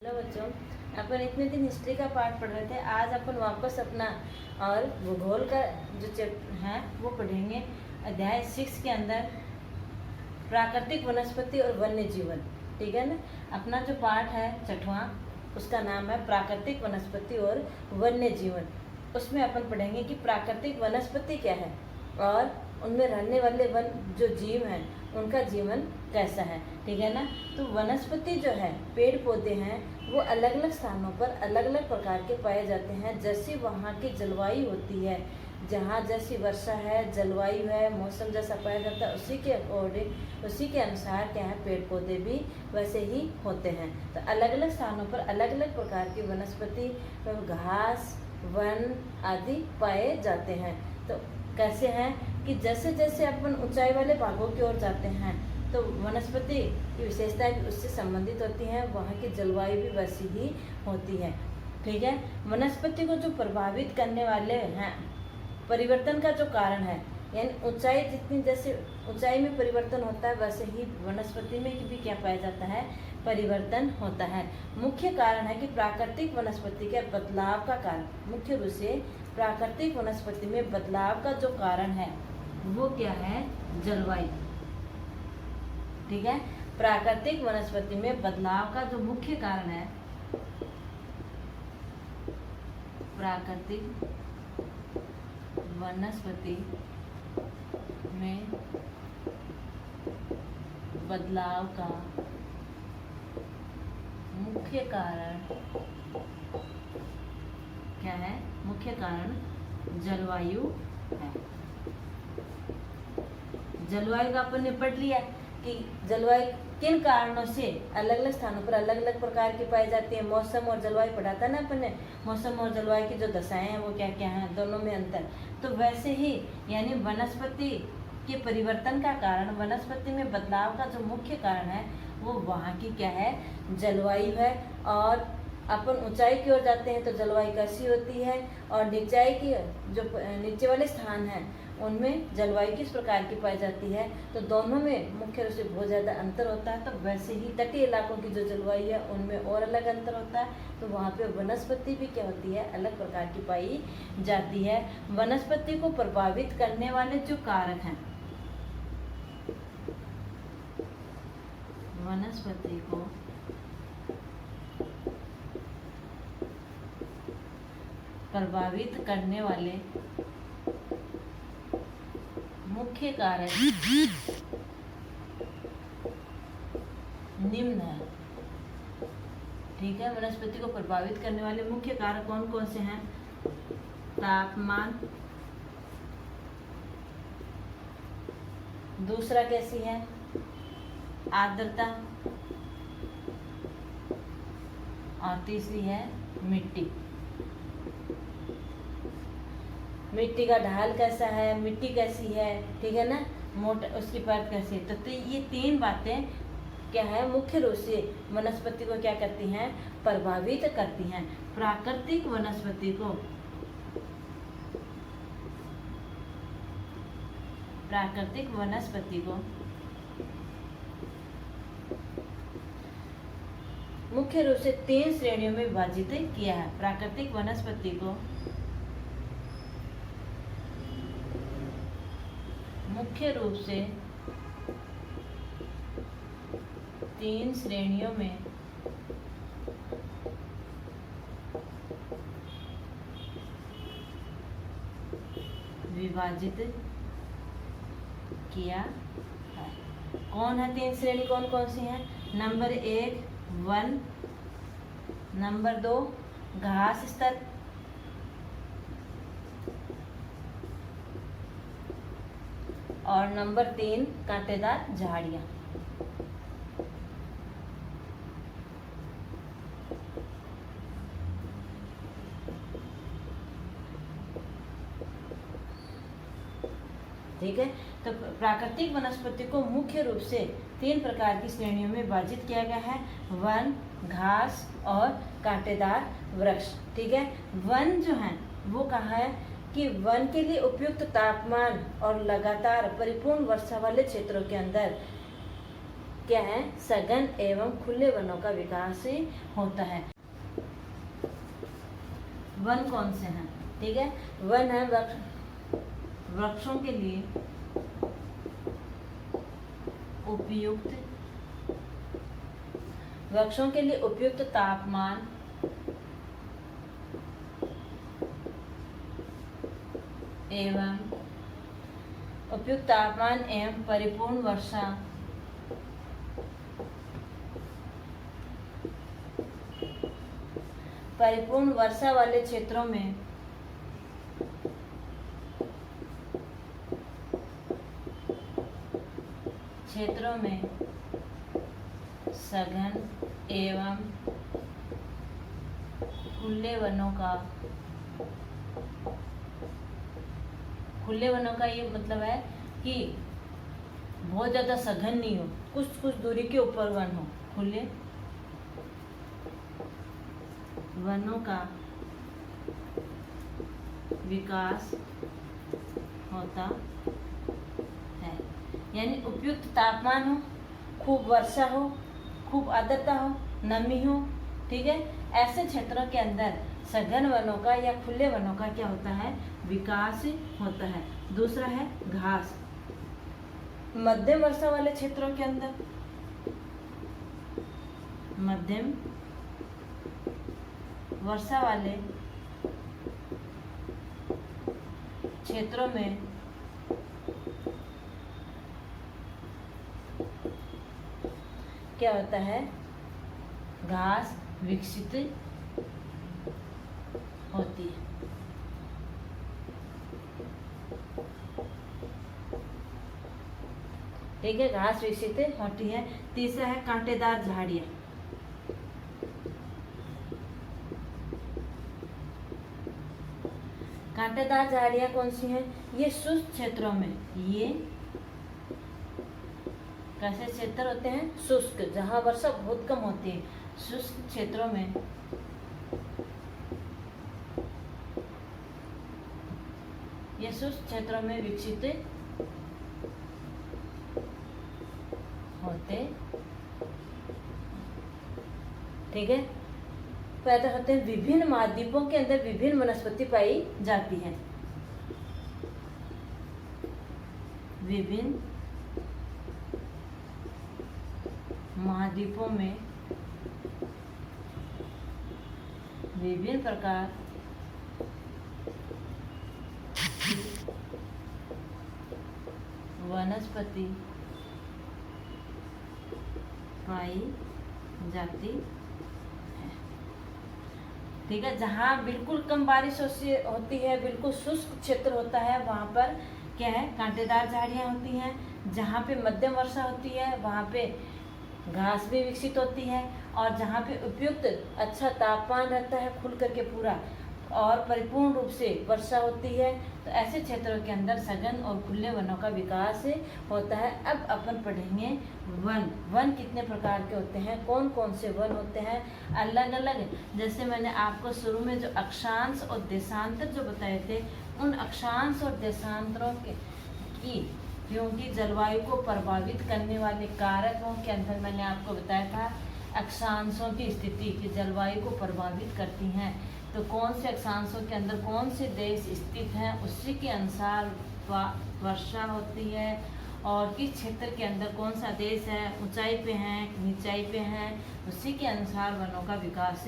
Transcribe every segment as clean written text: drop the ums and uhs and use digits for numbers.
Hello बच्चों, अपन इतने दिन हिस्ट्री का पाठ पढ़ रहे थे। आज अपन वापस अपना और भूगोल का जो चैप्टर है वो पढ़ेंगे। अध्याय 6 के अंदर प्राकृतिक वनस्पति और वन्य जीवन। ठीक है ना। अपना जो पाठ है 6वां, उसका नाम है प्राकृतिक वनस्पति और वन्य जीवन। उसमें अपन पढ़ेंगे कि प्राकृतिक वनस्पति क्या है और उनमें रहने वाले वन जो जीव हैं उनका जीवन कैसा है। ठीक है ना। तो वनस्पति जो है, पेड़ पौधे हैं, वो अलग अलग स्थानों पर अलग अलग प्रकार के पाए जाते हैं। जैसी वहाँ की जलवायु होती है, जहाँ जैसी वर्षा है, जलवायु है, मौसम जैसा पाया जाता है, उसी के अकॉर्डिंग, उसी के अनुसार क्या है, पेड़ पौधे भी वैसे ही होते हैं। तो अलग अलग स्थानों पर अलग अलग प्रकार की वनस्पति, घास, वन आदि पाए जाते हैं। तो कैसे हैं कि जैसे जैसे अपन ऊंचाई वाले भागों की ओर जाते हैं तो वनस्पति की विशेषताएं भी उससे संबंधित होती हैं, वहाँ की जलवायु भी वैसी ही होती है। ठीक है। वनस्पति को जो प्रभावित करने वाले हैं, परिवर्तन का जो कारण है, यानी ऊंचाई जितनी, जैसे ऊंचाई में परिवर्तन होता है वैसे ही वनस्पति में भी क्या पाया जाता है, परिवर्तन होता है। मुख्य कारण है कि प्राकृतिक वनस्पति के बदलाव का कारण, मुख्य रूप से प्राकृतिक वनस्पति में बदलाव का जो कारण है वो क्या है, जलवायु। ठीक है। प्राकृतिक वनस्पति में बदलाव का जो मुख्य कारण है, प्राकृतिक वनस्पति में बदलाव का मुख्य कारण क्या है, मुख्य कारण जलवायु है। जलवायु का अपन ने पढ़ लिया कि जलवायु किन कारणों से अलग अलग स्थानों पर अलग अलग प्रकार की पाई जाती है। मौसम और जलवायु पढ़ा था ना अपन ने। मौसम और जलवायु की जो दशाएं हैं वो क्या क्या हैं, दोनों में अंतर। तो वैसे ही यानी वनस्पति के परिवर्तन का कारण, वनस्पति में बदलाव का जो मुख्य कारण है वो वहाँ की क्या है, जलवायु है। और अपन ऊंचाई की ओर जाते हैं तो जलवायु कैसी होती है, और नीचाई की जो नीचे वाले स्थान हैं उनमें जलवायु किस प्रकार की पाई जाती है। तो दोनों में मुख्य रूप से बहुत ज़्यादा अंतर होता है। तो वैसे ही तटीय इलाकों की जो जलवायु है उनमें और अलग अंतर होता है। तो वहाँ पे वनस्पति भी क्या होती है, अलग प्रकार की पाई जाती है। वनस्पति को प्रभावित करने वाले जो कारक हैं, वनस्पति को प्रभावित करने वाले मुख्य कारक निम्न है। ठीक है। वनस्पति को प्रभावित करने वाले मुख्य कारक कौन कौन से हैं? तापमान, दूसरा कैसी है, आर्द्रता, और तीसरी है मिट्टी। मिट्टी का ढाल कैसा है, मिट्टी कैसी है, ठीक है ना, मोटा उसकी परत कैसी है। तो ये तीन बातें क्या है, मुख्य रूप से वनस्पति को क्या करती हैं, प्रभावित करती हैं। प्राकृतिक वनस्पति को, प्राकृतिक वनस्पति को मुख्य रूप से 3 श्रेणियों में विभाजित किया है। प्राकृतिक वनस्पति को मुख्य रूप से 3 श्रेणियों में विभाजित किया है। कौन है 3 श्रेणी, कौन कौन सी हैं? नंबर 1 वन, नंबर 2 घास स्तर, और नंबर 3 कांटेदार झाड़ियाँ। ठीक है। तो प्राकृतिक वनस्पति को मुख्य रूप से 3 प्रकार की श्रेणियों में विभाजित किया गया है, वन, घास और कांटेदार वृक्ष। ठीक है। वन जो है वो कहाँ है कि वन के लिए उपयुक्त तापमान और लगातार परिपूर्ण वर्षा वाले क्षेत्रों के अंदर क्या है, सघन एवं खुले वनों का विकास होता है। वन कौन से हैं? ठीक है, वन है वृक्षों के लिए उपयुक्त, वृक्षों के लिए उपयुक्त तापमान एवं परिपूर्ण वर्षा, वाले क्षेत्रों में सघन एवं खुले वनों का ये मतलब है कि बहुत ज़्यादा सघन नहीं हो, कुछ दूरी के ऊपर वन हो, खुले वनों का विकास होता है। यानी उपयुक्त तापमान हो, खूब वर्षा हो, खूब आर्द्रता हो, नमी हो, ठीक है, ऐसे क्षेत्रों के अंदर सघन वनों का या खुले वनों का क्या होता है, विकास होता है। दूसरा है घास। मध्यम वर्षा वाले क्षेत्रों के अंदर, मध्यम वर्षा वाले क्षेत्रों में क्या होता है, घास विकसित होती है। ठीक है, घास विकसित होती है। तीसरा है कांटेदार झाड़ियाँ। कांटेदार झाड़ियाँ कौन सी हैं? ये शुष्क क्षेत्रों में, ये कैसे क्षेत्र होते हैं, शुष्क, जहाँ वर्षा बहुत कम होती है, शुष्क क्षेत्रों में ये शुष्क क्षेत्रों में विकसित होते, ठीक है। पैदा होते हैं। विभिन्न महाद्वीपों के अंदर विभिन्न वनस्पति पाई जाती है। विभिन्न महाद्वीपों में विभिन्न प्रकार वनस्पति पाई जाती है। ठीक है, जहाँ बिल्कुल कम बारिश होती है, बिल्कुल शुष्क क्षेत्र होता है, वहाँ पर क्या है, कांटेदार झाड़ियाँ होती हैं। जहाँ पे मध्यम वर्षा होती है वहाँ पे घास भी विकसित होती है, और जहाँ पे उपयुक्त अच्छा तापमान रहता है, खुल करके पूरा और परिपूर्ण रूप से वर्षा होती है, तो ऐसे क्षेत्रों के अंदर सघन और खुले वनों का विकास होता है। अब अपन पढ़ेंगे वन। वन कितने प्रकार के होते हैं, कौन कौन से वन होते हैं, अलग अलग। जैसे मैंने आपको शुरू में जो अक्षांश और देशांतर जो बताए थे, उन अक्षांश और देशांतरों की क्योंकि जलवायु को प्रभावित करने वाले कारकों के अंदर मैंने आपको बताया था अक्षांशों की स्थिति की जलवायु को प्रभावित करती हैं। तो कौन से अक्षांशों के अंदर कौन से देश स्थित हैं, उसी के अनुसार वर्षा होती है, और किस क्षेत्र के अंदर कौन सा देश है, ऊंचाई पे है नीचाई पे है, उसी के अनुसार वनों का विकास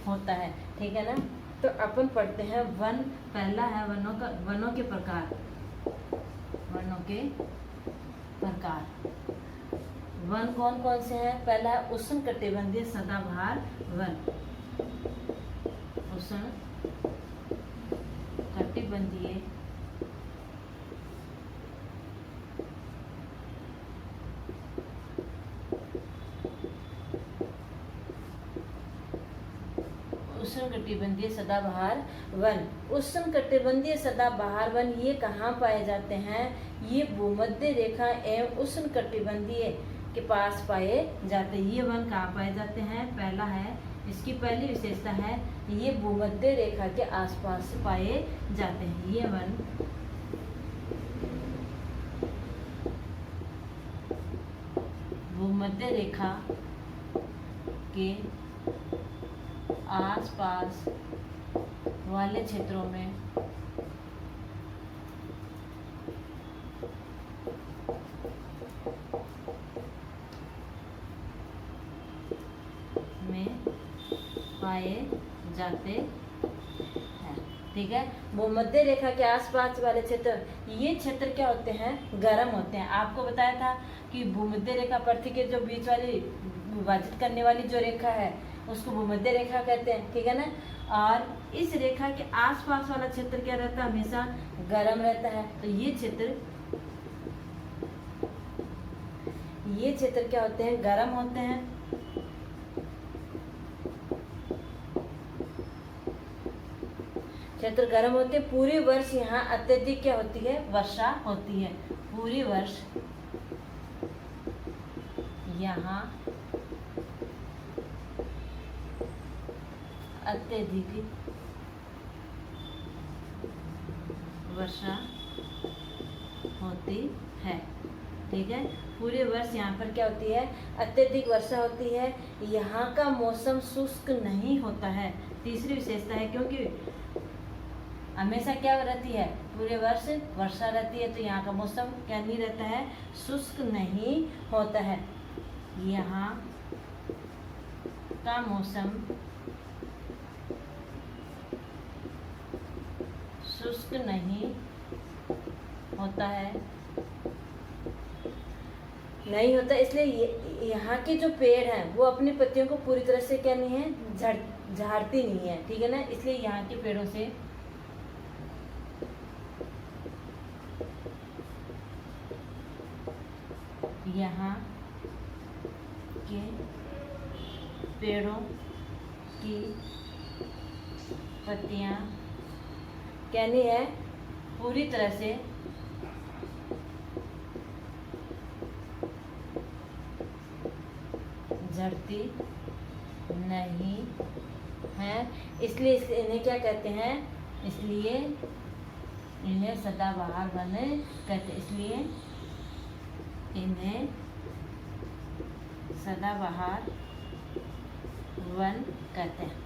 होता है। ठीक है ना। तो अपन पढ़ते हैं वन। पहला है वनों के प्रकार। वनों के प्रकार वन कौन कौन से हैं? पहला है उष्णकटिबंधीय सदाबहार वन। उष्णकटिबंधीय सदाबहार वन। उष्णकटिबंधीय सदाबहार वन ये कहाँ पाए जाते हैं? ये भूमध्य रेखा एवं उष्णकटिबंधीय के पास पाए जाते हैं। ये वन कहाँ पाए जाते हैं? पहला है, इसकी पहली विशेषता है ये भूमध्य रेखा के आसपास पाए जाते हैं। ये वन भूमध्य रेखा के आसपास वाले क्षेत्रों में पाए जाते हैं। ठीक है, भूमध्य रेखा के आसपास वाले क्षेत्र, ये क्षेत्र क्या होते हैं, गर्म होते हैं। आपको बताया था कि भूमध्य रेखा पृथ्वी के जो बीच वाली विभाजित करने वाली जो रेखा है उसको भूमध्य रेखा कहते हैं। ठीक है ना, और इस रेखा के आसपास वाला क्षेत्र क्या रहता है, हमेशा गर्म रहता है। तो ये क्षेत्र क्या होते हैं, गर्म होते हैं। क्षेत्र गर्म होते हैं। पूरे वर्ष यहाँ अत्यधिक क्या होती है, वर्षा होती है। पूरे वर्ष यहाँ अत्यधिक वर्षा होती है। ठीक है, पूरे वर्ष यहाँ पर क्या होती है, अत्यधिक वर्षा होती है। यहाँ का मौसम शुष्क नहीं होता है। तीसरी विशेषता है, क्योंकि हमेशा क्या रहती है, पूरे वर्ष वर्षा रहती है, तो यहाँ का मौसम क्या नहीं रहता है, शुष्क नहीं होता है। यहाँ का मौसम शुष्क नहीं होता है, नहीं होता। इसलिए यहाँ के जो पेड़ हैं वो अपनी पत्तियों को पूरी तरह से क्या नहीं है, झाड़ती नहीं है। ठीक है ना, इसलिए यहाँ के पेड़ों से यहाँ के पेड़ों की पत्तियाँ क्या नहीं है, पूरी तरह से झड़ती नहीं है। इसलिए इन्हें क्या कहते हैं, इसलिए इन्हें सदाबहार वन कहते हैं। इसलिए इन्हें सदाबहार वन कहते हैं।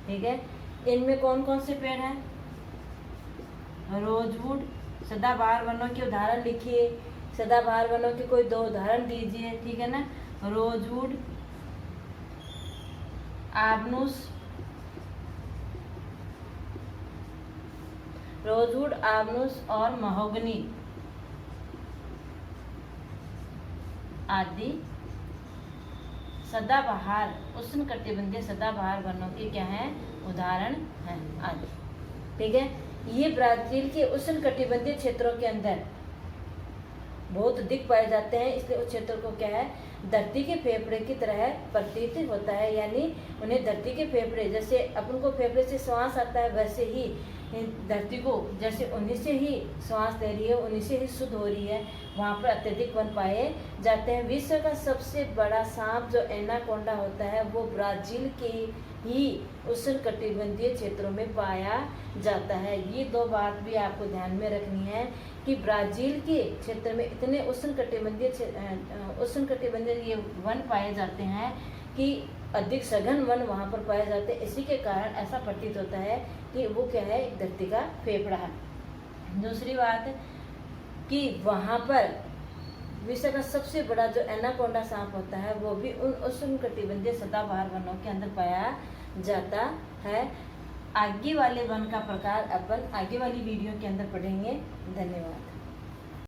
ठीक है, इनमें कौन कौन से पेड़ हैं, रोजवुड। सदाबहार वनों के उदाहरण लिखिए, सदाबहार वनों के कोई दो उदाहरण दीजिए। ठीक है ना, रोजवुड, आबनूस, और महोगनी आदि सदाबहार उष्णकटिबंधीय सदाबहार वनों के क्या हैं, उदाहरण हैं आदि। ठीक है, ये ब्राजील के उष्णकटिबंधीय क्षेत्रों के अंदर बहुत अधिक पाए जाते हैं। इसलिए उस क्षेत्र को क्या है, धरती के फेफड़े की तरह प्रतीत होता है। यानी उन्हें धरती के फेफड़े, जैसे अपन को फेफड़े से श्वास आता है, वैसे ही धरती को जैसे उन्हीं से ही श्वास ले रही है, उन्हीं से ही शुद्ध हो रही है। वहाँ पर अत्यधिक वन पाए जाते हैं। विश्व का सबसे बड़ा सांप जो एनाकोंडा होता है वो ब्राजील के ही उष्णकटिबंधीय क्षेत्रों में पाया जाता है। ये दो बात भी आपको ध्यान में रखनी है कि ब्राजील के क्षेत्र में इतने उष्णकटिबंधीय ये वन पाए जाते हैं कि अधिक सघन वन वहाँ पर पाए जाते हैं। इसी के कारण ऐसा प्रतीत होता है कि वो क्या है, धरती का फेफड़ा है। दूसरी बात कि वहाँ पर विश्व का सबसे बड़ा जो एनाकोंडा सांप होता है वो भी उन उष्णकटिबंधीय सदाबहार वनों के अंदर पाया जाता है। आगे वाले वन का प्रकार अपन आगे वाली वीडियो के अंदर पढ़ेंगे। धन्यवाद।